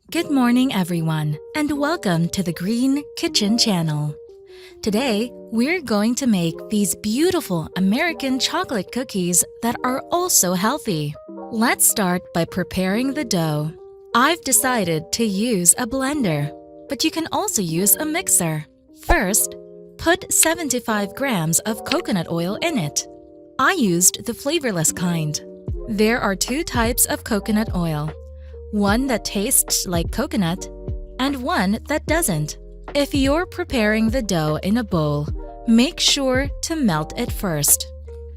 Good morning, everyone, and welcome to the Green Kitchen channel. Today, we're going to make these beautiful American chocolate cookies that are also healthy. Let's start by preparing the dough. I've decided to use a blender, but you can also use a mixer. First, put 75 grams of coconut oil in it. I used the flavorless kind. There are two types of coconut oil. One that tastes like coconut and one that doesn't. If you're preparing the dough in a bowl, make sure to melt it first.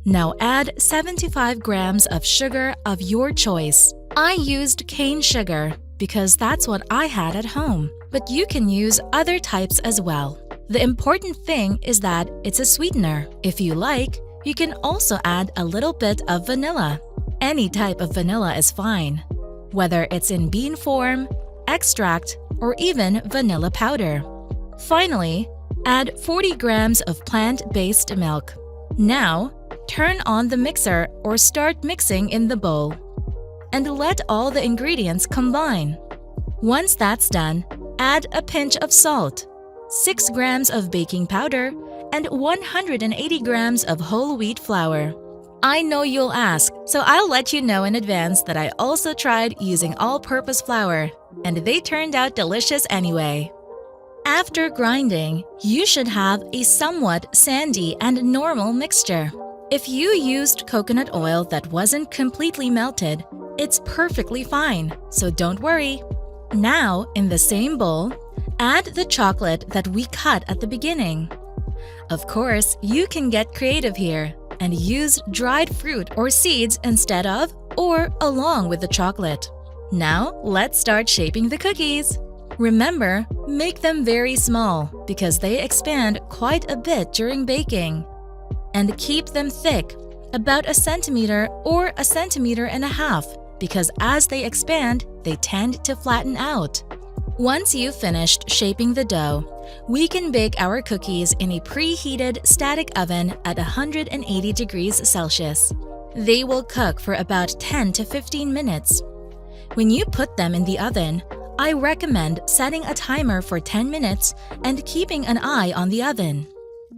Now add 75 grams of sugar of your choice. I used cane sugar because that's what I had at home, but you can use other types as well. The important thing is that it's a sweetener. If you like, you can also add a little bit of vanilla. Any type of vanilla is fine, whether it's in bean form, extract, or even vanilla powder. Finally, add 40 grams of plant-based milk. Now, turn on the mixer or start mixing in the bowl, and let all the ingredients combine. Once that's done, add a pinch of salt, 6 grams of baking powder, and 180 grams of whole wheat flour. I know you'll ask, so I'll let you know in advance that I also tried using all-purpose flour, and they turned out delicious anyway. After grinding, you should have a somewhat sandy and normal mixture. If you used coconut oil that wasn't completely melted, it's perfectly fine, so don't worry. Now, in the same bowl, add the chocolate that we cut at the beginning. Of course, you can get creative here and use dried fruit or seeds instead of or along with the chocolate. Now, let's start shaping the cookies. Remember, make them very small because they expand quite a bit during baking. And keep them thick, about 1 centimeter or 1.5 centimeters, because as they expand, they tend to flatten out. Once you've finished shaping the dough, we can bake our cookies in a preheated static oven at 180 degrees Celsius. They will cook for about 10 to 15 minutes. When you put them in the oven, I recommend setting a timer for 10 minutes and keeping an eye on the oven.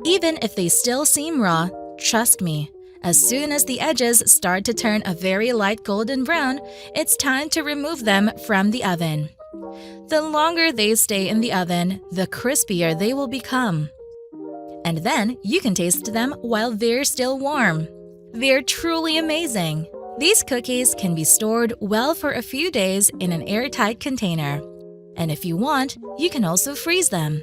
Even if they still seem raw, trust me, as soon as the edges start to turn a very light golden brown, it's time to remove them from the oven. The longer they stay in the oven, the crispier they will become. And then you can taste them while they're still warm. They're truly amazing. These cookies can be stored well for a few days in an airtight container. And if you want, you can also freeze them.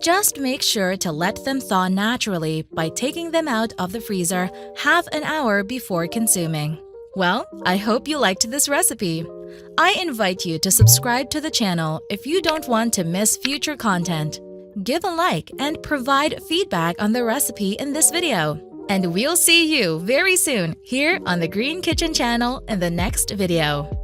Just make sure to let them thaw naturally by taking them out of the freezer half an hour before consuming. Well, I hope you liked this recipe. I invite you to subscribe to the channel if you don't want to miss future content. Give a like and provide feedback on the recipe in this video. And we'll see you very soon here on the Green Kitchen channel in the next video.